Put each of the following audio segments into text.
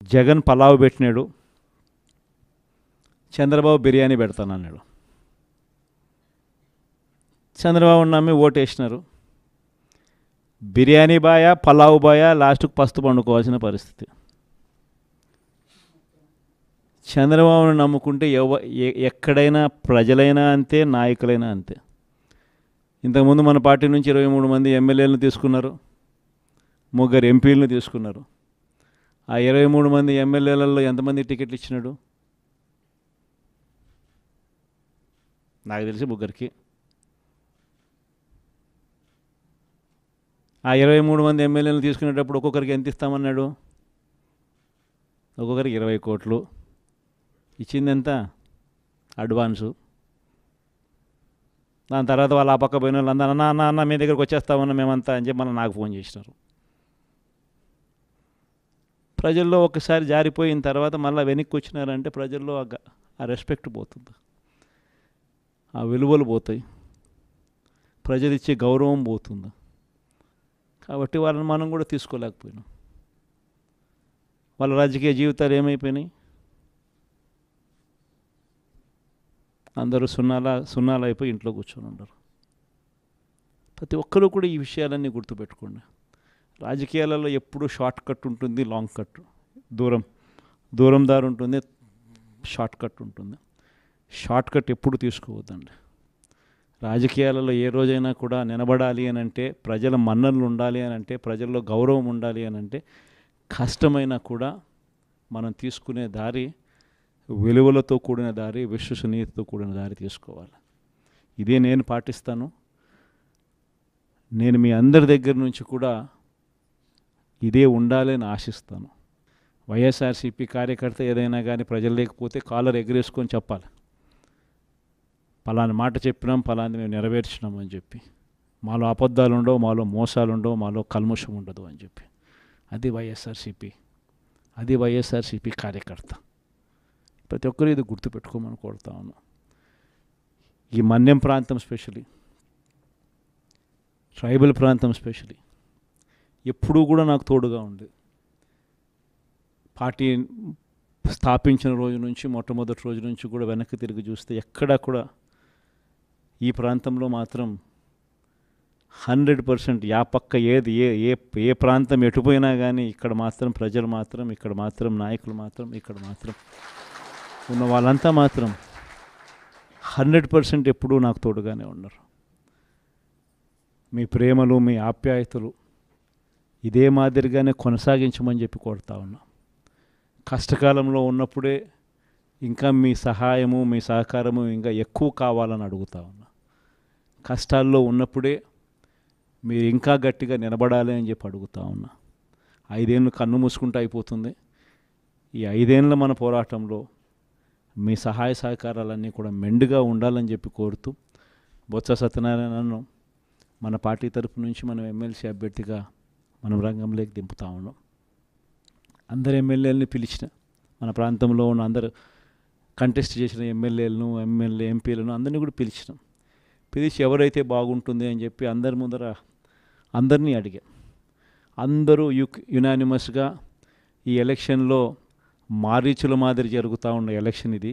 జగన్ పలావ్ పెట్టినాడు, చంద్రబాబు బిర్యానీ పెడతానన్నాడు. చంద్రబాబు నమ్మి ఓటేసినారు. బిర్యానీ బాయా పలావ్ బాయా లాస్ట్కు పస్తు పండుకోవాల్సిన పరిస్థితి. చంద్రబాబును నమ్ముకుంటే ఎక్కడైనా ప్రజలైనా అంతే, నాయకులైనా అంతే. ఇంతకుముందు మన పార్టీ నుంచి 23 మంది ఎమ్మెల్యేలను తీసుకున్నారు, 3 ఎంపీలను తీసుకున్నారు. ఆ 23 మంది ఎమ్మెల్యేలలో ఎంతమంది టికెట్లు ఇచ్చినాడు? నాకు తెలిసి 3కి. ఆ 23 మంది ఎమ్మెల్యేలను తీసుకునేటప్పుడు ఒక్కొక్కరికి ఎంత ఇస్తామన్నాడు? ఒక్కొక్కరికి 20 కోట్లు ఇచ్చింది. ఎంత అడ్వాన్సు? దాని తర్వాత వాళ్ళు ఆ పక్క పోయిన వాళ్ళు అందరూ అన్న మీ దగ్గరికి వచ్చేస్తామన్నా మేమంతా అని చెప్పి మళ్ళీ నాకు ఫోన్ చేసినారు. ప్రజల్లో ఒకసారి జారిపోయిన తర్వాత మళ్ళీ వెనక్కి వచ్చినారంటే ప్రజల్లో ఆ రెస్పెక్ట్ పోతుంది, ఆ విలువలు పోతాయి, ప్రజలు ఇచ్చే గౌరవం పోతుంది. కాబట్టి వాళ్ళని మనం కూడా తీసుకోలేకపోయినాం. వాళ్ళ రాజకీయ జీవితాలు ఏమైపోయినాయి? అందరూ సున్నాలు అయిపోయి ఇంట్లో కూర్చొని ఉన్నారు. ప్రతి ఒక్కరూ కూడా ఈ విషయాలన్నీ గుర్తుపెట్టుకోండి. రాజకీయాలలో ఎప్పుడూ షార్ట్ కట్ ఉంటుంది, లాంగ్ కట్, దూరం దారి ఉంటుంది, షార్ట్ కట్ ఉంటుంది. షార్ట్ కట్ ఎప్పుడు తీసుకోవద్దండి. రాజకీయాలలో ఏ రోజైనా కూడా నిలబడాలి అని అంటే, ప్రజల మన్ననలు ఉండాలి అని అంటే, ప్రజల్లో గౌరవం ఉండాలి అని అంటే, కష్టమైనా కూడా మనం తీసుకునే దారి విలువలతో కూడిన దారి, విశ్వసనీయతతో కూడిన దారి తీసుకోవాలి. ఇదే నేను పాటిస్తాను. నేను మీ అందరి దగ్గర నుంచి కూడా ఇదే ఉండాలని ఆశిస్తాను. వైఎస్ఆర్సీపీ కార్యకర్త ఏదైనా కానీ ప్రజలు లేకపోతే కాలర్ ఎగరేసుకొని చెప్పాలి, పలాని మాట చెప్పినాం, పలాని మేము నెరవేర్చినాం అని చెప్పి. మాలో అబద్ధాలు ఉండవు, మాలో మోసాలు ఉండవు, మాలో కల్ముషం ఉండదు అని చెప్పి. అది వైఎస్ఆర్సీపీ కార్యకర్త. ప్రతి ఒక్కరు ఇది గుర్తుపెట్టుకోమని కోరుతా ఉన్నాను. ఈ మన్యం ప్రాంతం స్పెషలీ, ట్రైబల్ ప్రాంతం స్పెషలీ ఎప్పుడూ కూడా నాకు తోడుగా ఉంది. పార్టీ స్థాపించిన రోజు నుంచి, మొట్టమొదటి రోజు నుంచి కూడా వెనక్కి తిరిగి చూస్తే ఎక్కడా కూడా ఈ ప్రాంతంలో మాత్రం 100% యా పక్క ఏది ఏ ప్రాంతం ఎటుపోయినా కానీ ఇక్కడ మాత్రం ప్రజలు మాత్రం, ఇక్కడ మాత్రం నాయకులు మాత్రం, ఇక్కడ మాత్రం ఉన్న వాళ్ళంతా మాత్రం 100% ఎప్పుడూ నాకు తోడుగానే ఉన్నారు. మీ ప్రేమలు, మీ ఆప్యాయతలు ఇదే మాదిరిగానే కొనసాగించమని చెప్పి కోరుతా ఉన్నా. కష్టకాలంలో ఉన్నప్పుడే ఇంకా మీ సహాయము, మీ సహకారము ఇంకా ఎక్కువ కావాలని అడుగుతా ఉన్నా. కష్టాల్లో ఉన్నప్పుడే మీరు ఇంకా గట్టిగా నిలబడాలి అని చెప్పి అడుగుతా ఉన్నా. 5 ఏళ్ళు కన్ను మూసుకుంటూ అయిపోతుంది. ఈ 5 ఏళ్ళ మన పోరాటంలో మీ సహాయ సహకారాలన్నీ కూడా మెండుగా ఉండాలని చెప్పి కోరుతూ, బొత్స సత్యనారాయణను మన పార్టీ తరపు నుంచి మనం ఎమ్మెల్సీ అభ్యర్థిగా మనం రంగంలోకి దింపుతా ఉన్నాం. అందరు ఎమ్మెల్యేలని పిలిచిన, మన ప్రాంతంలో ఉన్న అందరు కంటెస్ట్ చేసిన ఎమ్మెల్యేలను, ఎంపీలను అందరినీ కూడా పిలిచి ఎవరైతే బాగుంటుంది అని చెప్పి అందరి ముందర అందరినీ అడిగా. అందరూ యునానిమస్గా ఈ ఎలక్షన్లో మారీచుల మాదిరి జరుగుతూ ఉన్న ఎలక్షన్ ఇది,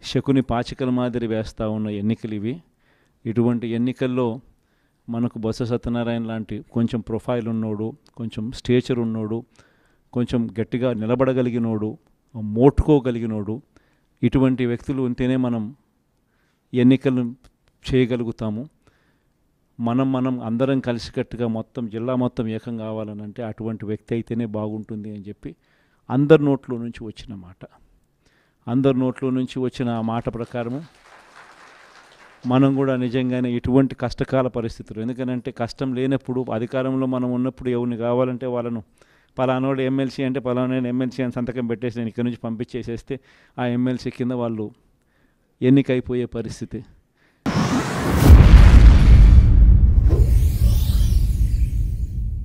శకుని పాచికల మాదిరి వేస్తూ ఉన్న ఎన్నికలు ఇవి. ఇటువంటి ఎన్నికల్లో మనకు బొత్స సత్యనారాయణ లాంటి కొంచెం ప్రొఫైల్ ఉన్నోడు, కొంచెం స్టేచర్ ఉన్నోడు, కొంచెం గట్టిగా నిలబడగలిగినోడు, మోటుకోగలిగినోడు, ఇటువంటి వ్యక్తులు ఉంటేనే మనం ఎన్నికలు చేయగలుగుతాము. మనం అందరం కలిసికట్టుగా మొత్తం జిల్లా మొత్తం ఏకం కావాలని అంటే అటువంటి వ్యక్తి అయితేనే బాగుంటుంది అని చెప్పి అందరి నోట్లో నుంచి వచ్చిన మాట. అందరి నోట్లో నుంచి వచ్చిన ఆ మాట ప్రకారము మనం కూడా నిజంగానే ఇటువంటి కష్టకాల పరిస్థితులు, ఎందుకనంటే కష్టం లేనప్పుడు, అధికారంలో మనం ఉన్నప్పుడు ఎవరిని కావాలంటే వాళ్ళను పలానోడు ఎమ్మెల్సీ అంటే పలానా ఎమ్మెల్సీ అని సంతకం పెట్టేసి నేను ఇక్కడి నుంచి పంపించేసేస్తే ఆ ఎమ్మెల్సీ కింద వాళ్ళు ఎన్నికైపోయే పరిస్థితి.